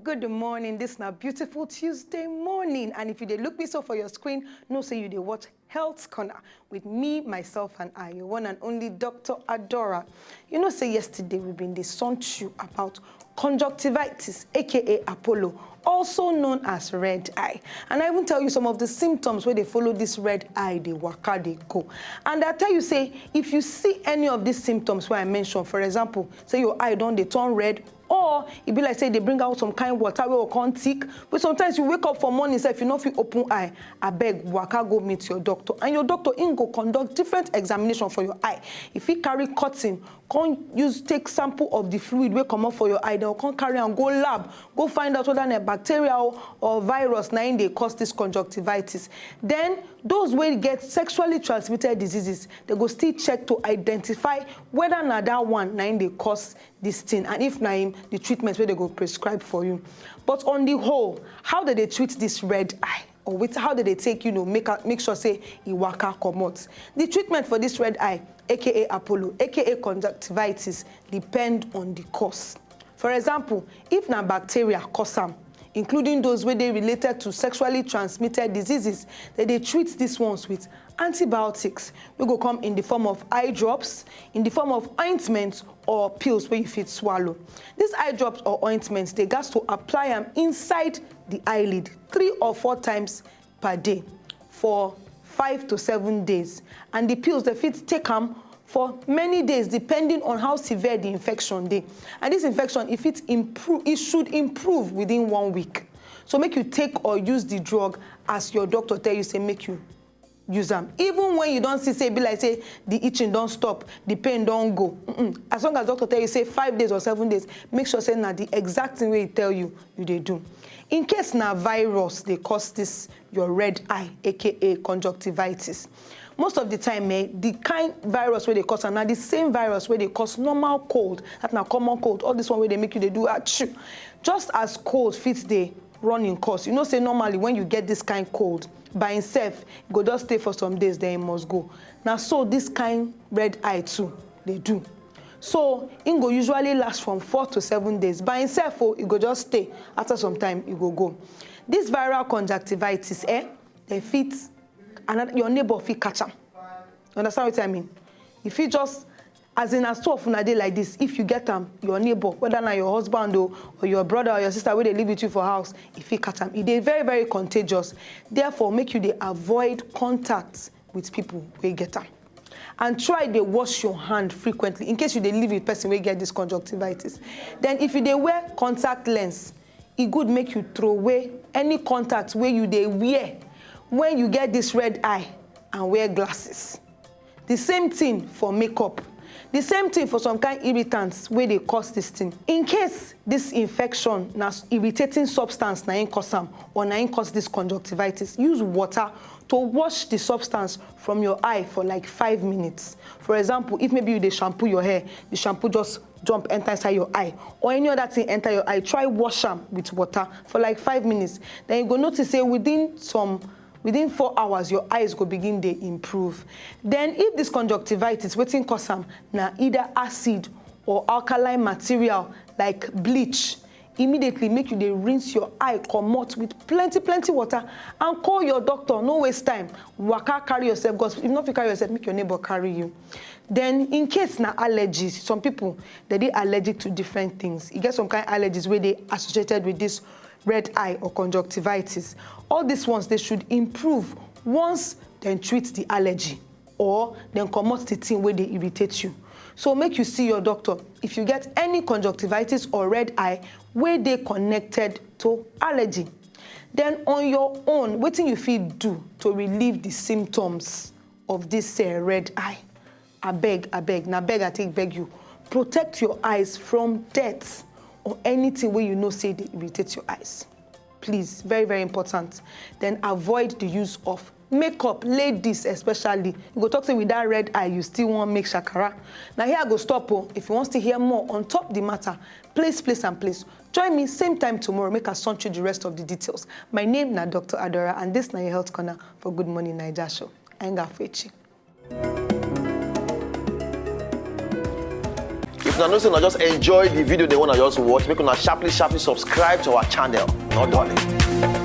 Good morning. This is a beautiful Tuesday morning. And if you dey look me so for your screen, know say you dey watch Health Corner with me, myself, and I, your one and only Dr. Adora. You know, say yesterday we've been discussing you about conjunctivitis, aka Apollo, also known as red eye. And I even tell you some of the symptoms where they follow this red eye, they waka, they go. And I tell you, say, if you see any of these symptoms where I mentioned, for example, say your eye don't they turn red, or it be like say they bring out some kind of water where you can't tick. But sometimes you wake up for morning, say if you know if you open eye, I beg waka go meet your doctor. And your doctor in go conduct different examination for your eye. If he carry cotton, take sample of the fluid wey come up for your eye, then can carry and go lab, go find out whether a bacteria or virus na in they cause this conjunctivitis. Then those wey get sexually transmitted diseases, they go still check to identify whether na that one na in they cause this thing, and if na him, the treatment where they go prescribe for you. But on the whole, how do they treat this red eye? Or with how do they take, make sure say iwaka comot? The treatment for this red eye, aka Apollo, aka conjunctivitis, depend on the cause. For example, if na bacteria cause am, including those where they related to sexually transmitted diseases, they treat these ones with antibiotics. We go come in the form of eye drops, in the form of ointments or pills where you fit swallow. These eye drops or ointments, they got to apply them inside the eyelid 3 or 4 times per day for 5 to 7 days. And the pills, they fit take them for many days, depending on how severe the infection is. And this infection, if it improve, it should improve within 1 week. So make you take or use the drug as your doctor tell you, say make you use them. Even when you don't see, say, be like, say, the itching don't stop, the pain don't go. As long as doctor tell you, say, 5 days or 7 days, make sure, say, now the exact thing way he tell you, they do. In case now virus, they cause this, your red eye, aka conjunctivitis. Most of the time, the kind virus where they cause, and now the same virus where they cause normal cold, that now common cold, all this one where they make you, they do achoo. Just as cold fits the running course. You know, say normally when you get this kind cold, by himself, go just stay for some days, then he must go. Now, so this kind red eye too, they do. So, it go usually last from 4 to 7 days. By himself, it go just stay. After some time, it go. This viral conjunctivitis, they fit, and your neighbor fit catch them. You understand what I mean? If you just, as in as 2 of a day like this, if you get them, your neighbor, whether now your husband or your brother or your sister, where they live with you for house, if you catch them, it is very, very contagious. Therefore, make you they avoid contact with people where you get them. And try to wash your hand frequently in case you they live with person where get this conjunctivitis. Then if you they wear contact lens, it good make you throw away any contact where you they wear when you get this red eye and wear glasses. The same thing for makeup. The same thing for some kind irritants where they cause this thing. In case this infection, na irritating substance na in cause am, or na in cause this conjunctivitis, use water to wash the substance from your eye for like 5 minutes. For example, if maybe you dey shampoo your hair, the shampoo just jump enter inside your eye, or any other thing enter your eye, try wash them with water for like 5 minutes. Then you go notice say within 4 hours, your eyes go begin to improve. Then if this conjunctivitis, wetin cause am, na either acid or alkaline material like bleach, immediately make you dey rinse your eye comot with plenty water and call your doctor. No waste time. Waka carry yourself, because if not you carry yourself, make your neighbor carry you. Then in case na allergies, some people they allergic to different things. You get some kind of allergies where they associated with this red eye or conjunctivitis. All these ones, they should improve once then treat the allergy or then comot the thing where they irritate you. So make you see your doctor if you get any conjunctivitis or red eye where they connected to allergy. Then on your own, what you fit do to relieve the symptoms of this red eye? I beg, I beg you, protect your eyes from dirt or anything where you know say they irritate your eyes. Please, very, very important. Then avoid the use of makeup. Ladies especially, you go talk to with that red eye, you still want make shakara. Now here I go stop. If you want to hear more on top the matter, please. Join me same time tomorrow, make us send you the rest of the details. My name is Dr. Adora, and this is your Health Corner for Good Morning Naija Show. Enga Fechi. if you know say just enjoy the video they want to just watch, make una sharply subscribe to our channel. No darling.